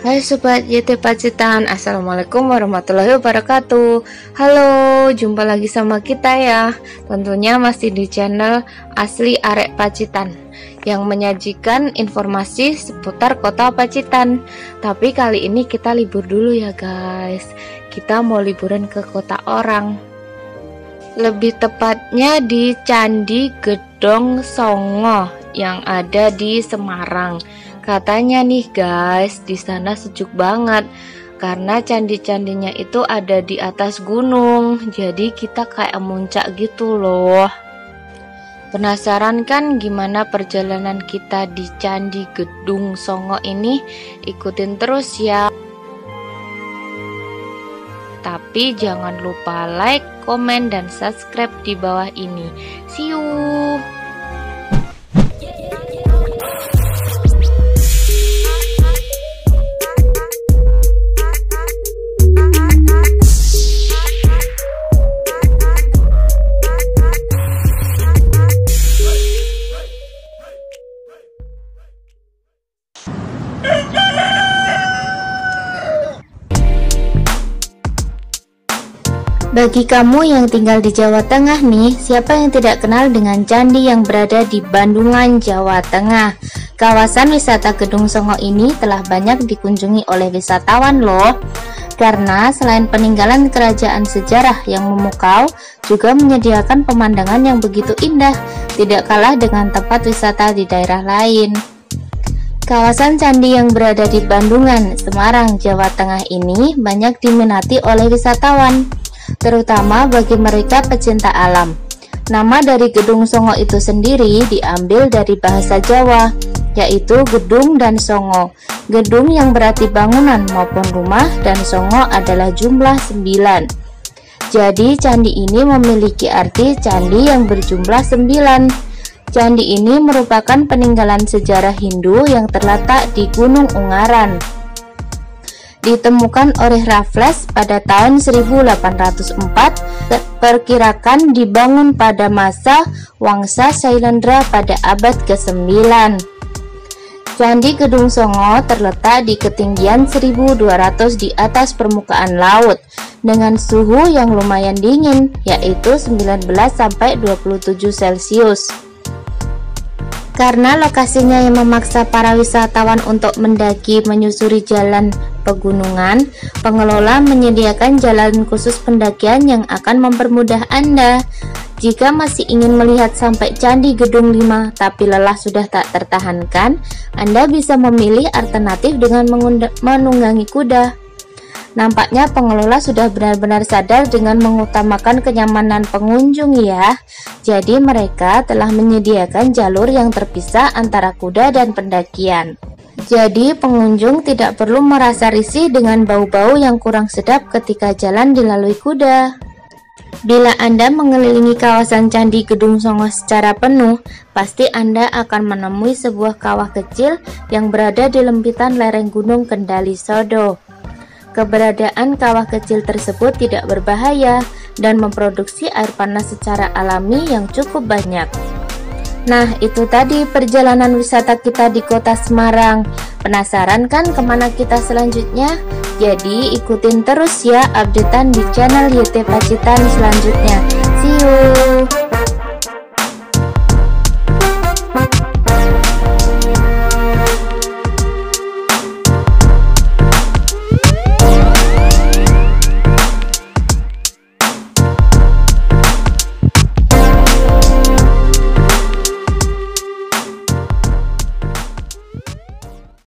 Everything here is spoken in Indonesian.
Hai Sobat YT Pacitan, Assalamualaikum warahmatullahi wabarakatuh. Halo, jumpa lagi sama kita ya. Tentunya masih di channel Asli Arek Pacitan yang menyajikan informasi seputar kota Pacitan. Tapi kali ini kita libur dulu ya guys. Kita mau liburan ke kota orang. Lebih tepatnya di Candi Gedong Songo yang ada di Semarang. Katanya nih guys, di sana sejuk banget karena candi-candinya itu ada di atas gunung. Jadi kita kayak muncak gitu loh. Penasaran kan gimana perjalanan kita di Candi Gedong Songo ini? Ikutin terus ya. Tapi jangan lupa like, komen, dan subscribe di bawah ini. See you. Bagi kamu yang tinggal di Jawa Tengah nih, siapa yang tidak kenal dengan candi yang berada di Bandungan, Jawa Tengah? Kawasan wisata Gedong Songo ini telah banyak dikunjungi oleh wisatawan loh. Karena selain peninggalan kerajaan sejarah yang memukau, juga menyediakan pemandangan yang begitu indah, tidak kalah dengan tempat wisata di daerah lain. Kawasan candi yang berada di Bandungan, Semarang, Jawa Tengah ini banyak diminati oleh wisatawan, terutama bagi mereka pecinta alam. Nama dari Gedong Songo itu sendiri diambil dari bahasa Jawa, yaitu gedung dan songo. Gedung yang berarti bangunan maupun rumah, dan songo adalah jumlah 9. Jadi candi ini memiliki arti candi yang berjumlah 9. Candi ini merupakan peninggalan sejarah Hindu yang terletak di Gunung Ungaran. Ditemukan oleh Raffles pada tahun 1804, perkirakan dibangun pada masa Wangsa Sailendra pada abad ke-9. Candi Gedong Songo terletak di ketinggian 1200 di atas permukaan laut dengan suhu yang lumayan dingin, yaitu 19–27 Celcius. Karena lokasinya yang memaksa para wisatawan untuk mendaki menyusuri jalan pegunungan, pengelola menyediakan jalan khusus pendakian yang akan mempermudah Anda. Jika masih ingin melihat sampai Candi Gedong 5 tapi lelah sudah tak tertahankan, Anda bisa memilih alternatif dengan menunggangi kuda. Nampaknya pengelola sudah benar-benar sadar dengan mengutamakan kenyamanan pengunjung ya. Jadi mereka telah menyediakan jalur yang terpisah antara kuda dan pendakian. Jadi pengunjung tidak perlu merasa risih dengan bau-bau yang kurang sedap ketika jalan dilalui kuda. Bila Anda mengelilingi kawasan Candi Gedong Songo secara penuh, pasti Anda akan menemui sebuah kawah kecil yang berada di lempitan lereng Gunung Kendali Sodo. Keberadaan kawah kecil tersebut tidak berbahaya dan memproduksi air panas secara alami yang cukup banyak. Nah, itu tadi perjalanan wisata kita di kota Semarang. Penasaran kan kemana kita selanjutnya? Jadi ikutin terus ya updatean di channel YT Pacitan selanjutnya. See you!